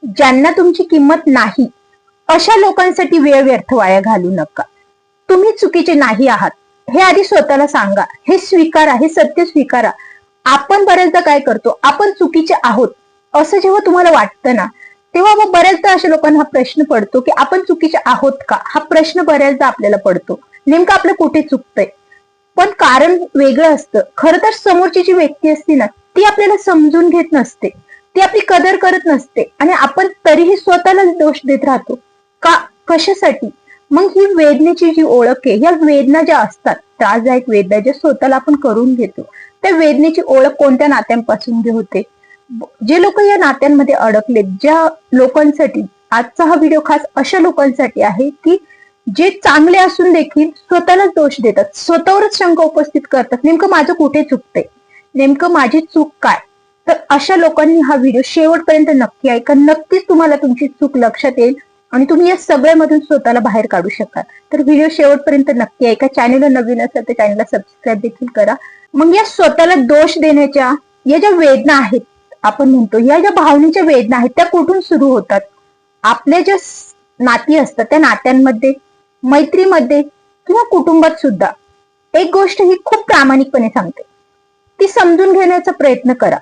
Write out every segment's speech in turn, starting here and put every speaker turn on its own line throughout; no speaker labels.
ज्यांना तुमची किंमत नाही अशा लोकांसाठी वेळ व्यर्थ वाया घालू नका. तुम्ही चुकीचे नाही आहात हे आधी स्वतःला सांगा. हे स्वीकारा, हे सत्य स्वीकारा. आपण बऱ्याचदा काय करतो, आपण चुकीचे आहोत असं जेव्हा तुम्हाला वाटतं ना, तेव्हा मग बऱ्याचदा अशा लोकांना हा प्रश्न पडतो की आपण चुकीचे आहोत का. हा प्रश्न बऱ्याचदा आपल्याला पडतो, नेमकं आपलं कुठे चुकतंय. पण कारण वेगळं असतं. खरं तर समोरची जी व्यक्ती असते ना, ती आपल्याला समजून घेत नसते, ती आपली कदर करत नसते आणि आपण तरीही स्वतःला दोष देत राहतो. का, कशासाठी? मग ही वेदनेची जी ओळख आहे, या वेदना ज्या असतात, त्रासदायक वेदना ज्या स्वतःला आपण करून घेतो, त्या वेदनेची ओळख कोणत्या नात्यांपासून जी होते. जे लोक या नात्यांमध्ये अडकलेत, ज्या लोकांसाठी आजचा हा व्हिडिओ खास अशा लोकांसाठी आहे की जे चांगले असून देखील स्वतःलाच दोष देतात, स्वतःवरच शंका उपस्थित करतात, नेमकं माझं कुठे चुकतंय, नेमकं माझी चूक काय. तर अशा लोकांनी हा व्हिडिओ शेवटपर्यंत नक्की ऐका. नक्कीच तुम्हाला तुमची चूक लक्षात येईल आणि तुम्ही या सगळ्यामधून स्वतःला बाहेर काढू शकाल. तर व्हिडिओ शेवटपर्यंत नक्की ऐका. चॅनलला नवीन असेल तर चॅनलला सबस्क्राईब देखील करा. मग या स्वतःला दोष देण्याच्या या ज्या वेदना आहेत, आपण म्हणतो या ज्या भावनेच्या वेदना आहेत, त्या कुठून सुरू होतात. आपल्या ज्या नाती असतात त्या नात्यांमध्ये, मैत्रीमध्ये किंवा कुटुंबात सुद्धा. एक गोष्ट ही खूप प्रामाणिकपणे सांगते, ती समजून घेण्याचा प्रयत्न करा.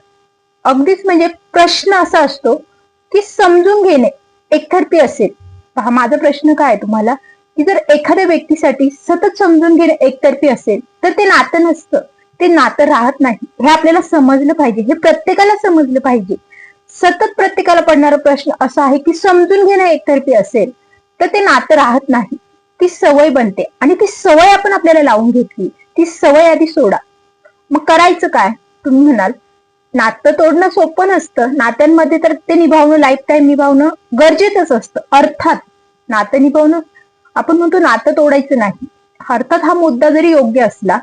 अगदीच म्हणजे प्रश्न असा असतो की समजून घेणे एकतर्फी असेल. पहा, माझा प्रश्न काय आहे तुम्हाला, की जर एखाद्या व्यक्तीसाठी सतत समजून घेणे एकतर्फी असेल तर ते नातं नसतं, ते नातं राहत नाही. हे आपल्याला समजलं पाहिजे, हे प्रत्येकाला समजलं पाहिजे. सतत प्रत्येकाला पडणारा प्रश्न असा आहे की समजून घेणं एकतर्फी असेल तर ते नातं राहत नाही, ती सवय बनते आणि ती सवय आपण आपल्याला लावून घेतली, ती सवय आधी सोडा. मग करायचं काय? तुम्ही म्हणाल नातं तोडणं सोपं नसतं, नात्यांमध्ये तर ते निभावणं, लाईफ टाईम निभावणं गरजेचंच असतं. अर्थात नातं निभावणं, आपण म्हणतो नातं तोडायचं नाही, अर्थात हा मुद्दा जरी योग्य असला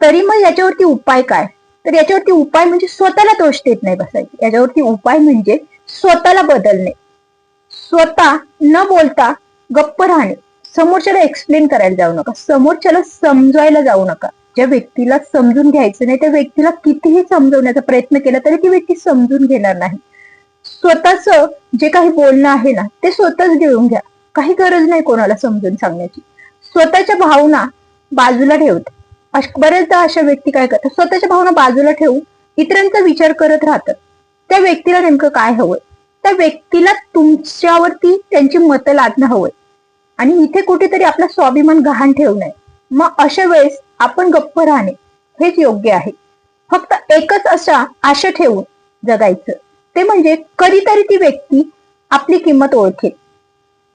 तरी मग याच्यावरती उपाय काय? तर याच्यावरती उपाय म्हणजे स्वतःला दोष देत नाही बसायचे. याच्यावरती उपाय म्हणजे स्वतःला बदलणे, स्वतः न बोलता गप्प राहणे. समोरच्याला एक्सप्लेन करायला जाऊ नका, समोरच्याला समजवायला जाऊ नका. ज्या व्यक्तीला समजून घ्यायचं नाही त्या व्यक्तीला कितीही समजवण्याचा प्रयत्न केला तरी ती व्यक्ती समजून घेणार नाही. स्वतःच जे काही बोलणं आहे ना ते स्वतःच घेऊन घ्या, काही गरज नाही कोणाला समजून सांगण्याची. स्वतःच्या भावना बाजूला ठेवते. बरेचदा अशा व्यक्ती काय करतात, स्वतःच्या भावना बाजूला ठेवून इतरांचा विचार करत राहतात. त्या व्यक्तीला नेमकं काय हवंय, त्या व्यक्तीला तुमच्यावरती त्यांची मतं लादणं हवंय आणि इथे कुठेतरी आपला स्वाभिमान गहाण ठेवू नये. मग अशा वेळेस आपण गप्प राहणे हेच योग्य आहे. फक्त एकच अशा आशा ठेवून जगायचं, ते म्हणजे कधीतरी ती व्यक्ती आपली किंमत ओळखेल,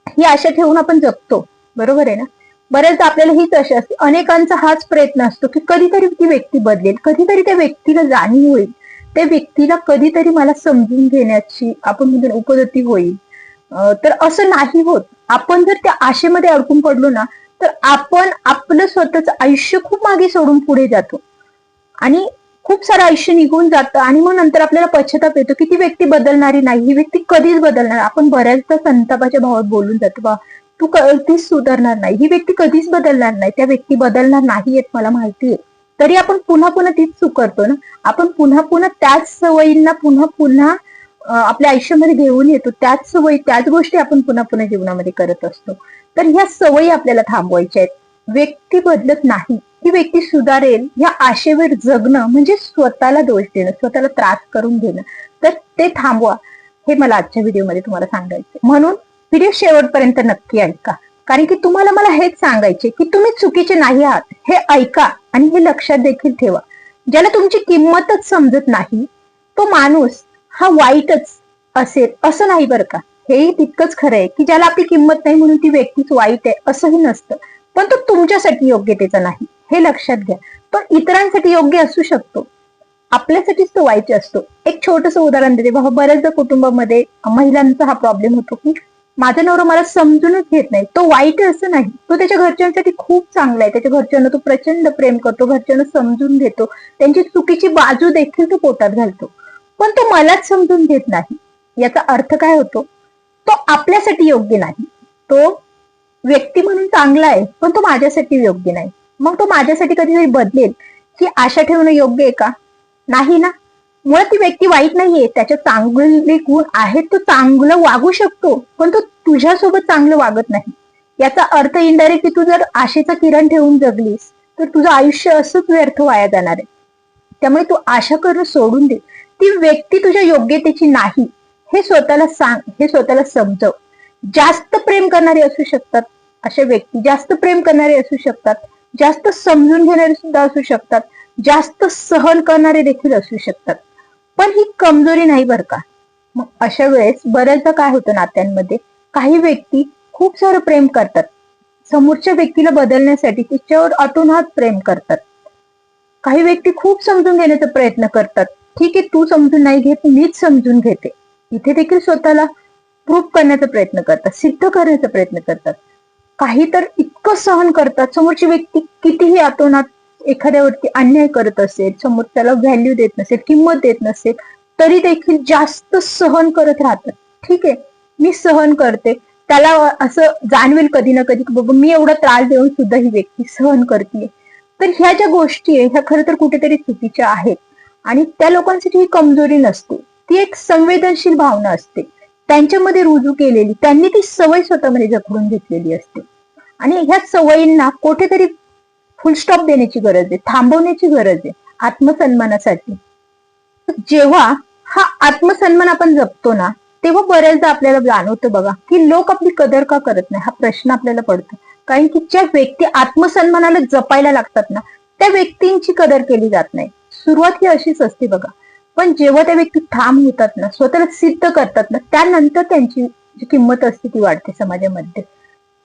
ही आशा ठेवून आपण जगतो. बरोबर आहे ना? बऱ्याचदा आपल्याला हीच आशा असते, अनेकांचा हाच प्रयत्न असतो की कधीतरी ती व्यक्ती बदलेल, कधीतरी त्या व्यक्तीला जाणीव होईल, त्या व्यक्तीला कधीतरी मला समजून घेण्याची आपण म्हणतो उपगती होईल. तर असं नाही होत. आपण जर त्या आशेमध्ये अडकून पडलो ना तर आपण आपलं स्वतःचं आयुष्य खूप मागे सोडून पुढे जातो आणि खूप सारं आयुष्य निघून जातं आणि मग नंतर आपल्याला पश्चाताप येतो की ती व्यक्ती बदलणारी नाही, ही व्यक्ती कधीच बदलणार. आपण बऱ्याचदा संतापाच्या भावात बोलून जातो, बा तू कधीच सुधारणार नाही, ही व्यक्ती कधीच बदलणार नाही, त्या व्यक्ती बदलणार नाहीयेत मला माहितीये. तरी आपण पुन्हा पुन्हा तीच चूक करतो ना. आपण पुन्हा पुन्हा त्याच सवयींना पुन्हा पुन्हा आपल्या आयुष्यामध्ये घेऊन येतो, त्याच सवयी त्याच गोष्टी आपण पुन्हा पुन्हा जीवनामध्ये करत असतो. तर ह्या सवयी आपल्याला थांबवायच्या आहेत. व्यक्ती बदलत नाही, ही व्यक्ती सुधारेल ह्या आशेवर जगणं म्हणजे स्वतःला दोष देणं, स्वतःला त्रास करून घेणं. तर ते थांबवा, हे मला आजच्या व्हिडिओमध्ये तुम्हाला सांगायचं. म्हणून व्हिडिओ शेवटपर्यंत नक्की ऐका, कारण की तुम्हाला मला हेच सांगायचे की तुम्ही चुकीचे नाही आहात, हे ऐका आणि हे लक्षात देखील ठेवा. ज्याला तुमची किंमतच समजत नाही तो माणूस हा वाईटच असेल असं नाही बरं का. हेही तितकंच खरं आहे की ज्याला आपली किंमत नाही म्हणून ती व्यक्तीच वाईट आहे असंही नसतं. पण तो तुमच्यासाठी योग्यतेचा नाही, हे लक्षात घ्या. तो इतरांसाठी योग्य असू शकतो, आपल्यासाठीच तो वाईट असतो. एक छोटस उदाहरण देते. बऱ्याचदा कुटुंबामध्ये महिलांचा हा प्रॉब्लेम होतो की माझा नवरा मला समजूनच घेत नाही. तो वाईट असं नाही, तो त्याच्या घरच्यांसाठी खूप चांगला आहे, त्याच्या घरच्यांना तो प्रचंड प्रेम करतो, घरच्यांना समजून घेतो, त्यांची चुकीची बाजू देखील तो पोटात घालतो. पण तो मलाच समजून घेत नाही. याचा अर्थ काय होतो, तो आपल्यासाठी योग्य नाही. तो व्यक्ती म्हणून चांगला आहे पण तो माझ्यासाठी योग्य नाही. मग तो माझ्यासाठी कधीतरी बदलेल ही आशा ठेवणं योग्य आहे का? नाही ना. मुळात ती व्यक्ती वाईट नाहीये, त्याच्यात चांगले गुण आहेत, तो चांगलं वागू शकतो, पण तो तुझ्यासोबत चांगलं वागत नाही. याचा अर्थ इनडायरेक्टली तू जर आशेचा किरण ठेवून जगलीस तर तुझं आयुष्य असंच व्यर्थ वाया जाणार आहे. त्यामुळे तू आशा करणं सोडून दे. ती व्यक्ती तुझ्या योग्यतेची नाही हे स्वतःला सांग, हे स्वतःला समजव. जास्त प्रेम करणारे असू शकतात अशा व्यक्ती, जास्त प्रेम करणारे असू शकतात, जास्त समजून घेणारे सुद्धा असू शकतात, जास्त सहन करणारे देखील असू शकतात, पण ही कमजोरी नाही बरं का. मग अशा वेळेस बऱ्याचदा काय होतं नात्यांमध्ये, काही व्यक्ती खूप सारं प्रेम करतात, समोरच्या व्यक्तीला बदलण्यासाठी तिच्यावर अतोनात प्रेम करतात. काही व्यक्ती खूप समजून घेण्याचा प्रयत्न करतात, ठीक आहे तू समजून नाही घेत, मीच समजून घेते, इथे देखील स्वतःला प्रूव्ह करण्याचा प्रयत्न करतात, सिद्ध करण्याचा प्रयत्न करतात. काही तर इतकं सहन करतात, समोरची व्यक्ती कितीही अतोनात एखाद्यावरती अन्याय करत असेल, समोर त्याला व्हॅल्यू देत नसेल, किंमत देत नसेल, तरी देखील जास्त सहन करत राहतात. ठीक आहे मी सहन करते, त्याला असं जाणवेल कधी ना कधी की बाबा मी एवढा त्रास देऊन सुद्धा ही व्यक्ती सहन करते. तर ह्या ज्या गोष्टी आहे ह्या खरं तर कुठेतरी चुकीच्या आहेत, आणि त्या लोकांसाठी ही कमजोरी नसते, ती एक संवेदनशील भावना असते, त्यांच्यामध्ये रुजू केलेली, त्यांनी ती सवय स्वतःमध्ये जखडून घेतलेली असते. आणि ह्या सवयींना कुठेतरी फुलस्टॉप देण्याची गरज आहे, थांबवण्याची गरज आहे आत्मसन्मानासाठी. जेव्हा हा आत्मसन्मान आपण जपतो ना, तेव्हा बऱ्याचदा आपल्याला जाणवतं बघा की लोक आपली कदर का करत नाही, हा प्रश्न आपल्याला पडतो. कारण की ज्या व्यक्ती आत्मसन्मानाला जपायला लागतात ना, त्या व्यक्तींची कदर केली जात नाही. सुरुवात ही अशीच असते बघा, पण जेव्हा त्या व्यक्ती ठाम होतात ना, स्वतःला सिद्ध करतात ना, त्यानंतर त्यांची जी किंमत असते ती वाढते समाजामध्ये.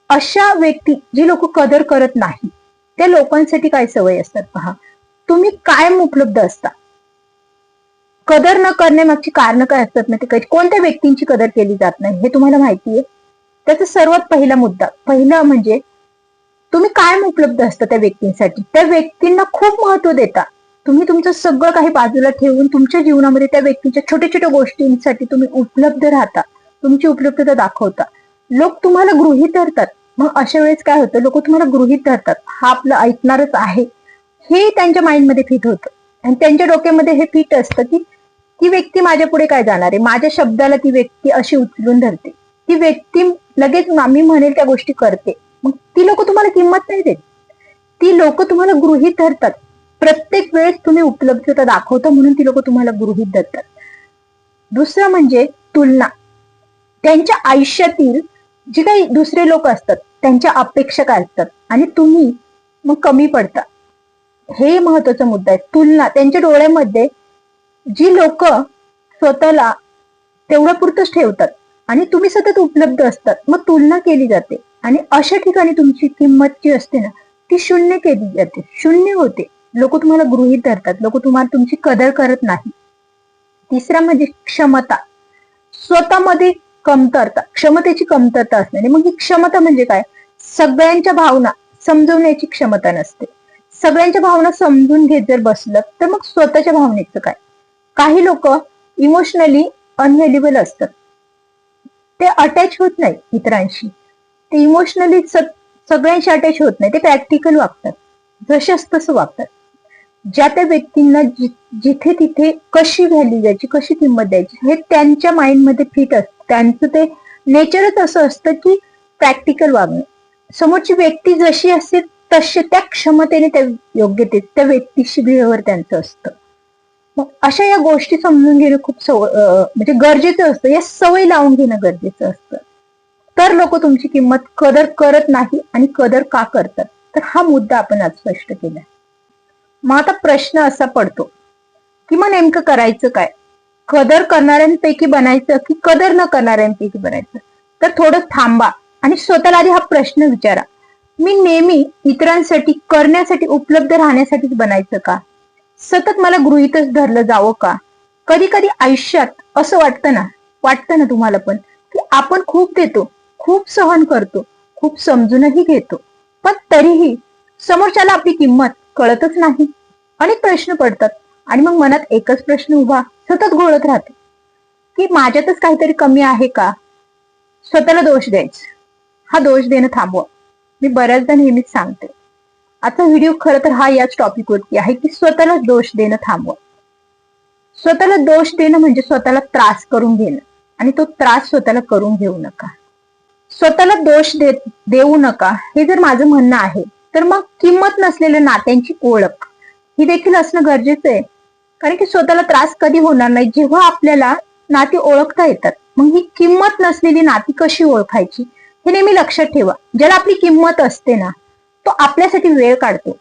अशा व्यक्ती जी लोक कदर करत नाही, त्या लोकांसाठी काय सवय असतात पहा. तुम्ही कायम उपलब्ध असता. कदर न करण्यामागची कारण काय असतात ना, ते कोणत्या व्यक्तींची कदर केली जात नाही हे तुम्हाला माहितीये. त्याचा सर्वात पहिला मुद्दा, पहिला म्हणजे तुम्ही कायम उपलब्ध असता त्या व्यक्तींसाठी, त्या व्यक्तींना खूप महत्व देता. तुम्ही तुमचं सगळं काही बाजूला ठेवून तुमच्या जीवनामध्ये त्या व्यक्तीच्या छोट्या छोट्या गोष्टींसाठी तुम्ही उपलब्ध राहता, तुमची उपलब्धता दाखवता. लोक तुम्हाला गृहीत धरतात. मग अशा वेळेस काय होतं, लोक तुम्हाला गृहीत धरतात, हा आपलं ऐकणारच आहे हे त्यांच्या माइंडमध्ये फिट होतं, आणि त्यांच्या डोक्यामध्ये हे फिट असतं की ती व्यक्ती माझ्या पुढे काय जाणार आहे, माझ्या शब्दाला ती व्यक्ती अशी उचलून धरते, ती व्यक्ती लगेच मी म्हणेल त्या गोष्टी करते. मग ती लोक तुम्हाला किंमत नाही देत, ती लोक तुम्हाला गृहीत धरतात. प्रत्येक वेळेस तुम्ही उपलब्धता दाखवता म्हणून ती लोक तुम्हाला गृहीत धरतात. दुसरं म्हणजे तुलना. त्यांच्या आयुष्यातील जे काही दुसरे लोक असतात त्यांच्या अपेक्षा काय असतात, आणि तुम्ही मग कमी पडता. हे महत्वाचा मुद्दा आहे. तुलना. त्यांच्या डोळ्यामध्ये जी लोक स्वतःला तेवढ्या पुरतच ठेवतात आणि तुम्ही सतत उपलब्ध असतात, मग तुलना केली जाते, आणि अशा ठिकाणी तुमची किंमत जी असते ना ती शून्य केली जाते, शून्य होते. लोक तुम्हाला गृहीत धरतात, लोक तुम्हाला तुमची कदर करत नाही. तिसरा म्हणजे क्षमता. स्वतःमध्ये कमतरता, क्षमतेची कमतरता असणे. मग ही क्षमता म्हणजे काय, सगळ्यांच्या भावना समजवण्याची क्षमता नसते. सगळ्यांच्या भावना समजून घेत जर बसलं तर मग स्वतःच्या भावनेचं काय. काही लोक इमोशनली अनव्हेलेबल असतात, ते अटॅच होत नाही इतरांशी, ते इमोशनली सगळ्यांशी अटॅच होत नाही, ते प्रॅक्टिकल वागतात, जशाच तसं वागतात. ज्या त्या व्यक्तींना जिथे तिथे कशी व्हॅल्यू द्यायची, कशी किंमत द्यायची हे त्यांच्या माइंडमध्ये फिट असतं. त्यांचं ते नेचरच असं असतं की प्रॅक्टिकल वागणं. समोरची व्यक्ती जशी असते तसे त्या क्षमतेने, त्या योग्यते त्या व्यक्तीशी बिहेवियर त्यांचं असतं. मग अशा या गोष्टी समजून घेणं खूप म्हणजे गरजेचं असतं. या सवय लावून घेणं गरजेचं असतं. तर लोक तुमची किंमत कदर करत नाही, आणि कदर का करतात, तर हा मुद्दा आपण आज स्पष्ट केला. मग आता प्रश्न असा पडतो की मग नेमकं करायचं काय, कदर करणाऱ्यांपैकी बनायचं की कदर न करणाऱ्यांपैकी बनायचं. तर थोडं थांबा आणि स्वतःला आधी हा प्रश्न विचारा, मी नेहमी इतरांसाठी करण्यासाठी उपलब्ध राहण्यासाठीच बनायचं का, सतत मला गृहीतच धरलं जावं का. कधी कधी आयुष्यात असं वाटतं ना तुम्हाला पण, की आपण खूप देतो, खूप सहन करतो, खूप समजूनही घेतो, पण तरीही समोरच्याला आपली किंमत कळतच नाही. अनेक प्रश्न पडतात, आणि मग मनात एकच प्रश्न उभा सतत घोळत राहतो की माझ्यातच काहीतरी कमी आहे का. स्वतःला दोष द्यायचा, हा दोष देणं थांबवा. मी बऱ्याचदा नेहमीच सांगते, आता व्हिडिओ खरं तर हा याच टॉपिक वरती आहे की स्वतःला दोष देणं थांबवा. स्वतःला दोष देणं म्हणजे स्वतःला त्रास करून घेणं, आणि तो त्रास स्वतःला करून घेऊ नका. स्वतःला दोष देऊ नका हे जर माझं म्हणणं आहे, तर मग किंमत नसलेल्या नात्यांची ओळख ही देखील असणं गरजेचं आहे. कारण की स्वतःला त्रास कधी होणार नाही जेव्हा आपल्याला नाती ओळखता येतात. मग ही किंमत नसलेली नाती कशी ओळखायची हे नेहमी लक्षात ठेवा. ज्याला आपली किंमत असते ना, तो आपल्यासाठी वेळ काढतो.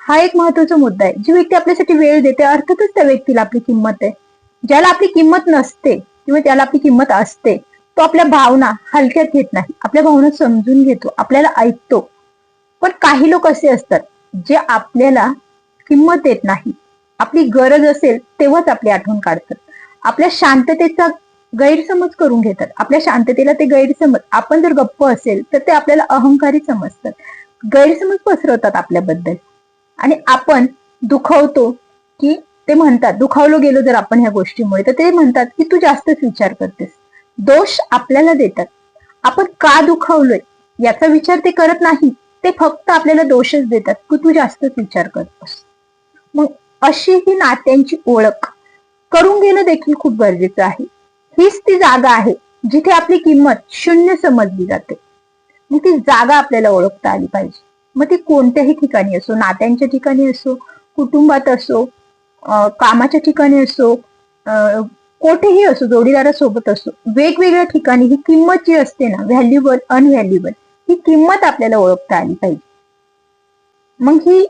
हा एक महत्वाचा मुद्दा आहे. जी व्यक्ती आपल्यासाठी वेळ देते, अर्थातच त्या व्यक्तीला आपली किंमत आहे. ज्याला आपली किंमत नसते किंवा त्याला आपली किंमत असते, तो आपल्या भावना हलक्यात घेत नाही, आपल्या भावना समजून घेतो, आपल्याला ऐकतो. पण काही लोक असे असतात जे आपल्याला किंमत देत नाही. आपली गरज असेल तेव्हाच आपली आठवण काढतात. आपल्या शांततेचा गैरसमज करून घेतात. आपल्या शांततेला ते गैरसमज, आपण जर गप्प असेल तर ते आपल्याला अहंकारी समजतात, गैरसमज पसरवतात आपल्याबद्दल. आणि आपण दुखवतो की ते म्हणतात, दुखावलो गेलो जर आपण ह्या गोष्टीमुळे, तर ते म्हणतात की तू जास्तच विचार करतेस. दोष आपल्याला देतात. आपण का दुखावलोय याचा विचार ते करत नाही, ते फक्त आपल्याला दोषच देतात की तू जास्तच विचार करतोस. मग अशी ही नात्यांची ओळख करून घेणं देखील खूप गरजेचं आहे. हीच ती जागा आहे जिथे आपली किंमत शून्य समजली जाते. मग ती जागा आपल्याला ओळखता आली पाहिजे. मग ती कोणत्याही ठिकाणी असो, नात्यांच्या ठिकाणी असो, कुटुंबात असो, कामाच्या ठिकाणी असो, कोठेही असो, जोडीदारासोबत असो, वेगवेगळ्या ठिकाणी ही किंमत जी असते ना, व्हॅल्युएबल अनव्हॅल्युएबल, ही किंमत आपल्याला ओळखता आली पाहिजे. मग ही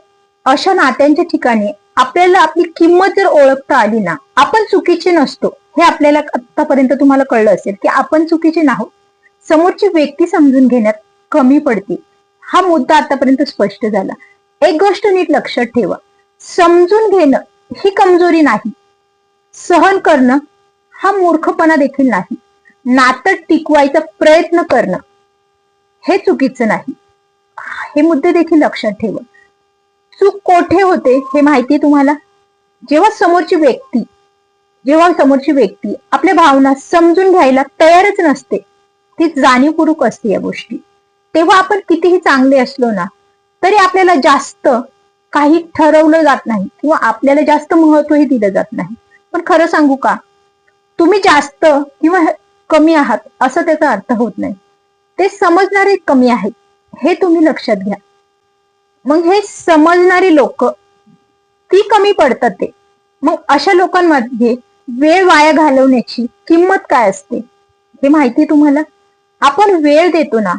अशा नात्यांच्या ठिकाणी आपल्याला आपली किंमत जर ओळखता आली ना, आपण चुकीचे नसतो हे आपल्याला आतापर्यंत तुम्हाला कळलं असेल की आपण चुकीचे नाहोत. समोरची व्यक्ती समजून घेण्यात कमी पडते, हा मुद्दा आतापर्यंत स्पष्ट झाला. एक गोष्ट नीट लक्षात ठेवा, समजून घेणं ही कमजोरी नाही, सहन करणं हा मूर्खपणा देखील नाही, नातं टिकवायचा प्रयत्न करणं हे चुकीचं नाही. हे मुद्दे देखील लक्षात ठेवा. चूक कोठे होते हे माहिती तुम्हाला? जेव्हा समोरची व्यक्ती आपल्या भावना समजून घ्यायला तयारच नसते, ती जाणीवपूर्वक असते या गोष्टी, तेव्हा आपण कितीही चांगले असलो ना तरी आपल्याला जास्त काही ठरवलं जात नाही किंवा आपल्याला जास्त महत्वही दिलं जात नाही. पण खरं सांगू का, तुम्ही जास्त किंवा कमी आहात असं त्याचा अर्थ होत नाही. ते समजणारे कमी आहेत हे तुम्ही लक्षात घ्या. मग हे समजणारी लोक ती कमी पडतात ते. मग अशा लोकांमध्ये वेळ वाया घालवण्याची किंमत काय असते हे माहिती तुम्हाला? आपण वेळ देतो ना,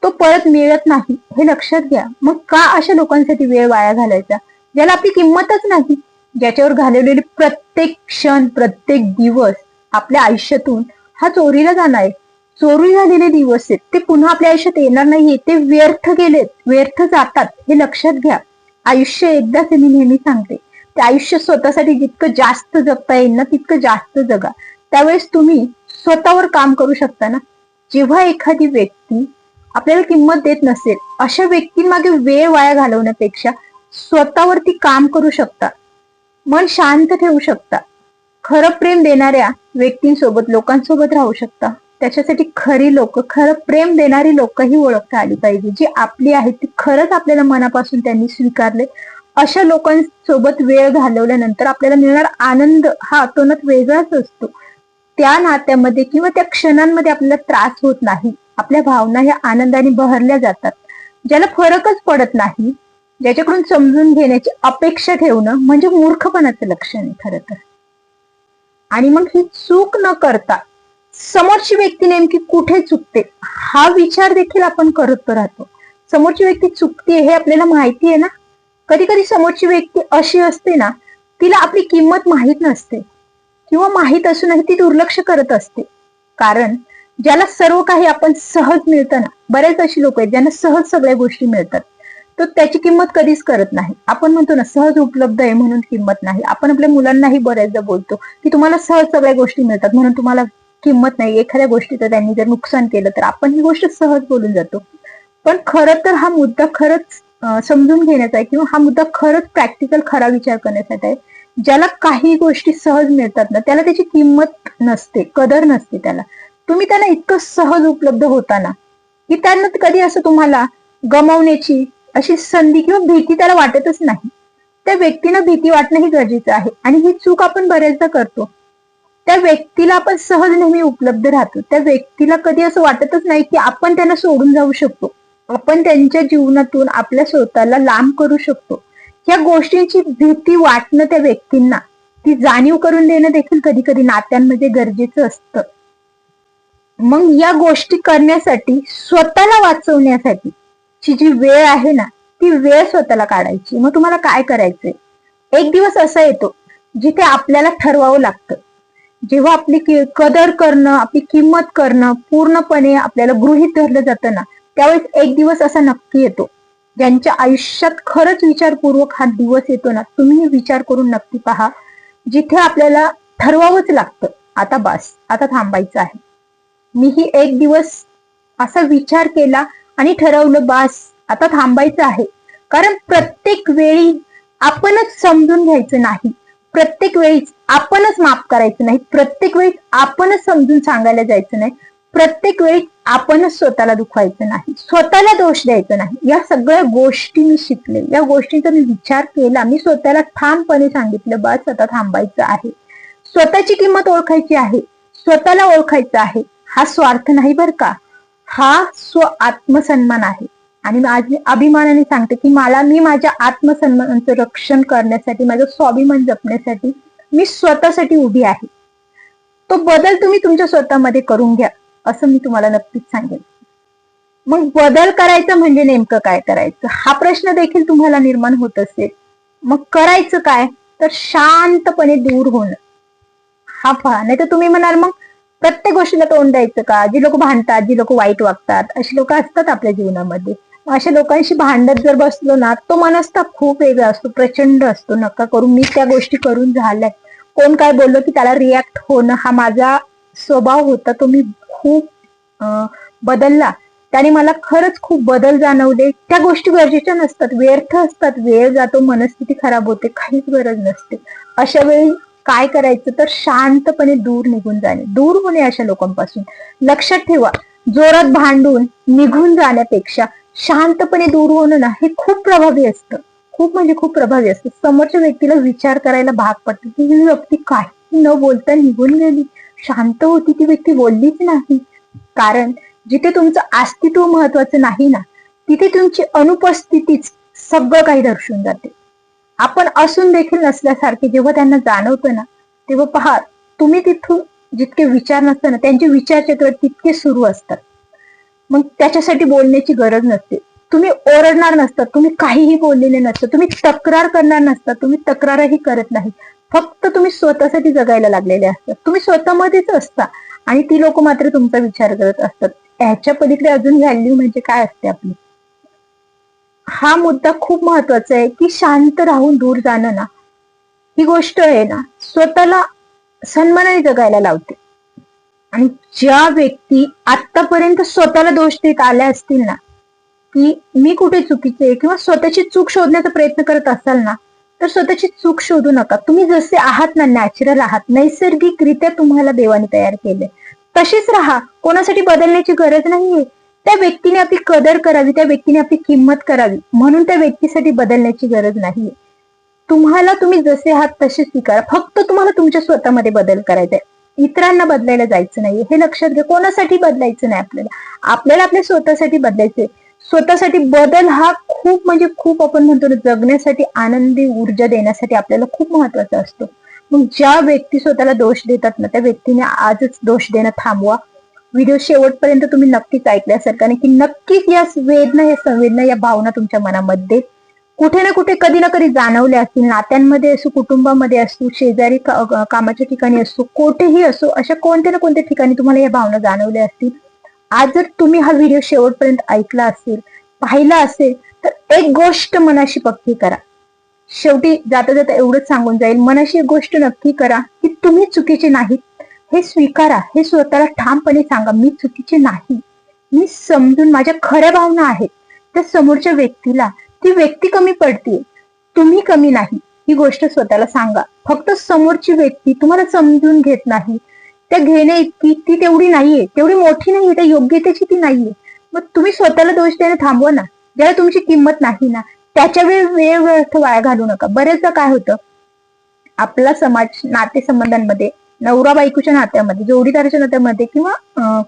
तो परत मिळत नाही हे लक्षात घ्या. मग का अशा लोकांसाठी वेळ वाया घालायचा ज्याला आपली किंमतच नाही, ज्याच्यावर घालवलेले प्रत्येक क्षण, प्रत्येक दिवस आपल्या आयुष्यातून हा चोरीला जाणार आहे. चोरी झालेले दिवस आहेत ते पुन्हा आपल्या आयुष्यात येणार नाहीये, ते व्यर्थ गेलेत, व्यर्थ जातात हे लक्षात घ्या. आयुष्य एकदाच आहे, मी नेहमी सांगते. ते आयुष्य स्वतःसाठी जितकं जास्त जगता येईल ना तितकं जास्त जगा. त्यावेळेस तुम्ही स्वतःवर काम करू शकता ना. जेव्हा एखादी व्यक्ती आपल्याला किंमत देत नसेल, अशा व्यक्तींमागे वेळ वाया घालवण्यापेक्षा स्वतःवरती काम करू शकता, मन शांत ठेवू शकता, खरं प्रेम देणाऱ्या व्यक्तींसोबत, लोकांसोबत राहू शकता. त्याच्यासाठी खरी लोक, खरं प्रेम देणारी लोक ही ओळखता आली पाहिजे, जी आपली आहेत, ती खरंच आपल्याला मनापासून त्यांनी स्वीकारले. अशा लोकांसोबत वेळ घालवल्यानंतर आपल्याला मिळणारा आनंद हा अतोनात वेगळाच असतो. त्या नात्यामध्ये किंवा त्या क्षणांमध्ये आपल्याला त्रास होत नाही, आपल्या भावना ह्या आनंदाने बहरल्या जातात. ज्याला फरकच पडत नाही, ज्याच्याकडून समजून घेण्याची अपेक्षा ठेवणं म्हणजे मूर्खपणाचं लक्षण आहे खरं तर. आणि मग ही चूक न करता समोरची व्यक्ती नेमकी कुठे चुकते हा विचार देखील आपण करत राहतो. समोरची व्यक्ती चुकते हे आपल्याला माहिती आहे ना. कधी कधी समोरची व्यक्ती अशी असते ना, तिला आपली किंमत माहीत नसते किंवा माहीत असूनही ती दुर्लक्ष करत असते. कारण ज्याला सर्व काही आपण सहज मिळतं ना, बरेच अशी लोक आहेत ज्यांना सहज सगळ्या गोष्टी मिळतात, तो त्याची किंमत कधीच करत नाही. आपण म्हणतो ना सहज उपलब्ध आहे म्हणून किंमत नाही. आपण आपल्या मुलांनाही बऱ्याचदा बोलतो की तुम्हाला सहज सगळ्या गोष्टी मिळतात म्हणून तुम्हाला किंमत नाही. एखाद्या गोष्टीचं त्यांनी जर नुकसान केलं तर आपण ही गोष्ट सहज बोलून जातो. पण खरं तर हा मुद्दा खरंच समजून घेण्याचा आहे किंवा हा मुद्दा खरंच प्रॅक्टिकल खरा विचार करण्यासाठी आहे. ज्याला काही गोष्टी सहज मिळतात ना, त्याला त्याची किंमत नसते, कदर नसते त्याला. तुम्ही त्यांना इतकं सहज उपलब्ध होताना की त्यांना कधी असं तुम्हाला गमावण्याची अशी संधी किंवा भीती त्याला वाटतच नाही. त्या व्यक्तीनं भीती वाटणं ही गरजेचं आहे. आणि ही चूक आपण बऱ्याचदा करतो. त्या व्यक्तीला आपण सहज नेहमी उपलब्ध राहतो. त्या व्यक्तीला कधी असं वाटतच नाही की आपण त्यांना सोडून जाऊ शकतो. आपण त्यांच्या जीवनातून आपल्या स्वतःला लांब करू शकतो. या गोष्टींची भीती वाटणं त्या व्यक्तींना, ती जाणीव करून देणं देखील कधी कधी नात्यांमध्ये गरजेचं असतं. मग या गोष्टी करण्यासाठी, स्वतःला वाचवण्यासाठी ची जी वेळ आहे ना, ती वेळ स्वतःला काढायची. मग तुम्हाला काय करायचंय? एक दिवस असा येतो जिथे आपल्याला ठरवावं लागतं. जेव्हा आपली कदर करणं, आपली किंमत करणं पूर्णपणे आपल्याला गृहीत धरलं जातं ना, त्यावेळेस एक दिवस असा नक्की येतो ज्यांच्या आयुष्यात खरंच विचारपूर्वक हा दिवस येतो ना, तुम्ही विचार करून नक्की पहा, जिथे आपल्याला ठरवावंच लागतं, आता बस, आता थांबायचं आहे. मीही एक दिवस असा विचार केला आणि ठरवलं, बस आता थांबायचं आहे. कारण प्रत्येक वेळी आपणच समजून घ्यायचं नाही, प्रत्येक वेळीच आपणच माफ करायचं नाही, प्रत्येक वेळी आपणच समजून सांगायला जायचं नाही, प्रत्येक वेळी आपणच स्वतःला दुखवायचं नाही, स्वतःला दोष द्यायचा नाही. या सगळ्या गोष्टी मी शिकले, या गोष्टींचा मी विचार केला. मी स्वतःला ठामपणे सांगितलं, बस आता थांबायचं आहे. स्वतःची किंमत ओळखायची आहे, स्वतःला ओळखायचं आहे. हा स्वार्थ नाही बर का, हा आत्मसन्मान आहे. आणि आज मी अभिमानाने सांगते की मी माझ्या आत्मसन्मानाचं रक्षण करण्यासाठी, माझं स्वाभिमान जपण्यासाठी मी स्वतःसाठी उभी आहे. तो बदल तुम्ही तुमच्या स्वतःमध्ये करून घ्या, असं मी तुम्हाला नक्कीच सांगेन. मग बदल करायचा म्हणजे नेमकं काय करायचं, हा प्रश्न देखील तुम्हाला निर्माण होत असेल. मग करायचं काय, तर शांतपणे दूर होणं. हा पहा, नाही तर तुम्ही म्हणाल मग प्रत्येक गोष्टीला तोंड द्यायचं का? जी लोक भांडतात, जी लोक वाईट वागतात, अशी लोक असतात आपल्या जीवनामध्ये. अशा लोकांशी भांडत जर बसलो ना, तो मनस्ताप खूप वेगळा असतो, प्रचंड असतो. नका करू, मी त्या गोष्टी करून झाल्यात. कोण काय बोललो की त्याला रिॲक्ट होणं हा माझा स्वभाव होता, तो मी खूप बदलला. त्याने मला खरंच खूप बदल जाणवले. त्या गोष्टी गरजेच्या नसतात, व्यर्थ असतात, वेळ जातो, मनस्थिती खराब होते, काहीच गरज नसते. अशा वेळी काय करायचं, तर शांतपणे दूर निघून जाणे, दूर होणे अशा लोकांपासून. लक्षात ठेवा, जोरात भांडून निघून जाण्यापेक्षा शांतपणे दूर होणं ना, हे खूप प्रभावी असतं, खूप म्हणजे खूप प्रभावी असतं. समोरच्या व्यक्तीला विचार करायला भाग पडतं की ही व्यक्ती काही न बोलता निघून गेली, शांत होती, ती व्यक्ती बोललीच नाही. कारण जिथे तुमचं अस्तित्व महत्वाचं नाही ना, तिथे तुमची अनुपस्थितीच सगळं काही दर्शवून जाते. आपण असून देखील नसल्यासारखे जेव्हा त्यांना जाणवतं ना, तेव्हा पहा, तुम्ही तिथून जितके विचार नसताना त्यांचे विचारचक्र तितके सुरू असतात. मग त्याच्यासाठी बोलण्याची गरज नसते. तुम्ही ओरडणार नसतात, तुम्ही काहीही बोललेले नसतात, तुम्ही तक्रार करणार नसतात, तुम्ही तक्रारही करत नाही. फक्त तुम्ही स्वतःसाठी जगायला लागलेले असतात, तुम्ही स्वतःमध्येच असता आणि ती लोक मात्र तुमचा विचार करत असतात. ह्याच्या पलीकडे अजून व्हॅल्यू म्हणजे काय असते आपली. हा मुद्दा खूप महत्वाचा आहे की शांत राहून दूर जाणं ना, ही गोष्ट आहे ना, स्वतःला सन्मानाने जगायला लावते. आणि ज्या व्यक्ती आतापर्यंत स्वतःला दोष देत आल्या असतील ना, की मी कुठे चुकीचे किंवा स्वतःची चूक शोधण्याचा प्रयत्न करत असाल ना, तर स्वतःची चूक शोधू नका. तुम्ही जसे आहात ना, नॅचरल आहात, नैसर्गिकरित्या तुम्हाला देवाने तयार केले, तसेच राहा. कोणासाठी बदलण्याची गरज नाहीये. त्या व्यक्तीने आपली कदर करावी, त्या व्यक्तीने आपली किंमत करावी, म्हणून त्या व्यक्तीसाठी बदलण्याची गरज नाहीये. तुम्ही जसे आहात तसे स्वीकारा. फक्त तुम्हाला तुमच्या स्वतःमध्ये बदल करायचा आहे, इतरांना बदलायला जायचं नाहीये, हे लक्षात घ्या. कोणासाठी बदलायचं नाही, आपल्याला आपल्या स्वतःसाठी बदलायचंय. स्वतःसाठी बदल हा खूप म्हणजे खूप, आपण म्हणतो ना, जगण्यासाठी आनंदी ऊर्जा देण्यासाठी आपल्याला खूप महत्वाचा असतो. मग ज्या व्यक्ती स्वतःला दोष देतात ना, त्या व्यक्तीने आजच दोष देणं थांबवा. व्हिडिओ शेवटपर्यंत तुम्ही नक्कीच ऐकले असेल, कारण की नक्कीच या वेदना, या संवेदना, या भावना तुमच्या मनामध्ये कुठे ना कुठे, कधी ना कधी जाणवल्या असतील. नात्यांमध्ये असो, कुटुंबामध्ये असो, शेजारी कामाच्या ठिकाणी असो, कोठेही असो, अशा कोणत्या ना कोणत्या ठिकाणी तुम्हाला या भावना जाणवल्या असतील. आज जर तुम्ही हा व्हिडिओ शेवटपर्यंत ऐकला असेल, पाहिला असेल, तर एक गोष्ट मनाशी पक्की करा. शेवटी जाता जाता एवढंच सांगून जाईल, मनाशी एक गोष्ट नक्की करा की तुम्ही चुकीचे नाहीत, हे स्वीकारा. हे स्वतःला ठामपणे सांगा, मी चुकीचे नाही, मी समजून, माझ्या खऱ्या भावना आहेत. त्या समोरच्या व्यक्तीला ती व्यक्ती कमी पडते, तुम्ही कमी नाही, ही गोष्ट स्वतःला सांगा. फक्त समोरची व्यक्ती तुम्हाला समजून घेत नाही, त्या घेण्या इतकी ती तेवढी नाहीये, तेवढी मोठी नाहीये, त्या योग्यतेची ती नाहीये. मग तुम्ही स्वतःला दोष देणं थांबवा ना. ज्याला तुमची किंमत नाही ना, त्याच्या वेळ व्यर्थ वाया घालू नका. बरेचदा काय होतं, आपला समाज नातेसंबंधांमध्ये, नवरा बायकोच्या नात्यामध्ये, जोडीदाराच्या नात्यामध्ये किंवा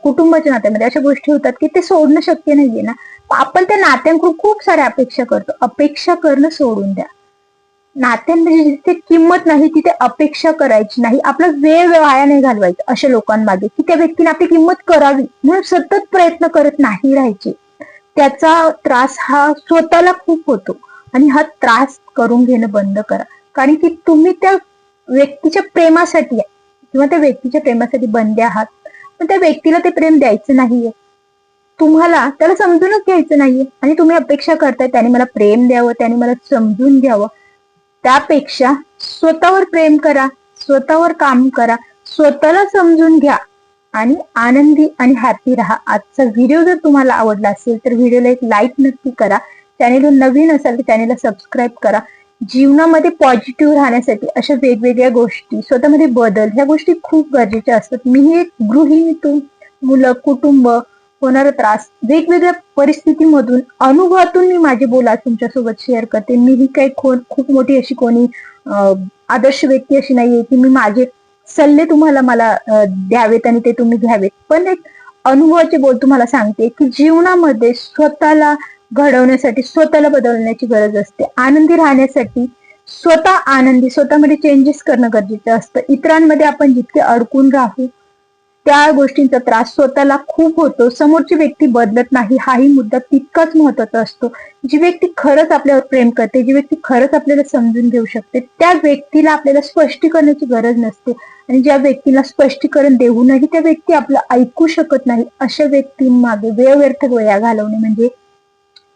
कुटुंबाच्या नात्यामध्ये अशा गोष्टी होतात की ते सोडणं शक्य नाहीये ना. आपण त्या नात्यांकडून खूप साऱ्या अपेक्षा करतो. अपेक्षा करणं सोडून द्या. नात्यांमध्ये जिथे किंमत नाही तिथे अपेक्षा करायची नाही. आपला वेळ वाया नाही घालवायचा अशा लोकांमागे की त्या व्यक्तीने आपली किंमत करावी म्हणून सतत प्रयत्न करत नाही राहायचे. त्याचा त्रास हा स्वतःला खूप होतो आणि हा त्रास करून घेणं बंद करा. कारण की तुम्ही त्या व्यक्तीच्या प्रेमासाठी किंवा त्या व्यक्तीच्या प्रेमासाठी बंदे आहात, पण त्या व्यक्तीला ते प्रेम द्यायचं नाहीये. तुम्हाला त्याला समजूनच घ्यायचं नाहीये आणि तुम्ही अपेक्षा करताय त्याने मला प्रेम द्यावं, त्याने मला समजून घ्यावं. त्यापेक्षा स्वतःवर प्रेम करा, स्वतःवर काम करा, स्वतःला समजून घ्या आणि आनंदी आणि हॅपी राहा. आजचा व्हिडिओ जर तुम्हाला आवडला असेल तर व्हिडिओला एक लाईक नक्की करा. चॅनेलवर नवीन असाल तर चॅनेलला सबस्क्राईब करा. जीवनामध्ये पॉझिटिव्ह राहण्यासाठी अशा वेगवेगळ्या गोष्टी, स्वतःमध्ये बदल, ह्या गोष्टी खूप गरजेच्या असतात. मीही एक गृहिणीतून मुलं, कुटुंब, होणारा त्रास, वेगवेगळ्या परिस्थितीमधून, अनुभवातून मी माझे बोल आज तुमच्यासोबत शेअर करते. मी ही काही खूप मोठी अशी कोणी आदर्श व्यक्ती अशी नाहीये की मी माझे सल्ले तुम्हाला मला द्यावेत आणि ते तुम्ही घ्यावेत. पण एक अनुभवाचे बोल तुम्हाला सांगते की जीवनामध्ये स्वतःला घडवण्यासाठी, स्वतःला बदलण्याची गरज असते. आनंदी राहण्यासाठी स्वतः आनंदी, स्वतःमध्ये चेंजेस करणं गरजेचं असतं. इतरांमध्ये आपण जितके अडकून राहू त्या गोष्टींचा त्रास स्वतःला खूप होतो. समोरची व्यक्ती बदलत नाही हाही मुद्दा तितकाच महत्वाचा असतो. जी व्यक्ती खरंच आपल्यावर प्रेम करते, जी व्यक्ती खरंच आपल्याला समजून घेऊ शकते, त्या व्यक्तीला आपल्याला स्पष्टीकरणाची गरज नसते. आणि ज्या व्यक्तीला स्पष्टीकरण देऊनही त्या व्यक्ती आपलं ऐकू शकत नाही, अशा व्यक्तींमागे वेळ व्यर्थ वेळा घालवणे म्हणजे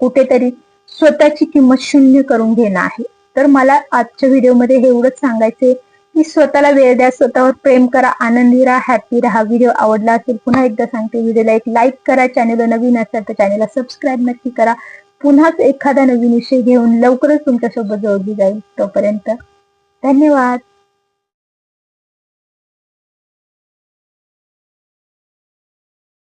कुठेतरी स्वतःची किंमत शून्य करून घेणं आहे. तर मला आजच्या व्हिडिओमध्ये हे एवढंच सांगायचंय की स्वतःला वेळ द्या, स्वतःवर प्रेम करा, आनंदी राहा, हॅपी राहा. व्हिडिओ आवडला असेल पुन्हा एकदा सांगते, व्हिडिओला एक लाईक करा. चॅनलला नवीन असेल तर चॅनलला सबस्क्राईब नक्की करा. पुन्हाच एखादा नवीन विषय घेऊन लवकरच तुमच्यासोबत जोडली जाईल. तोपर्यंत धन्यवाद.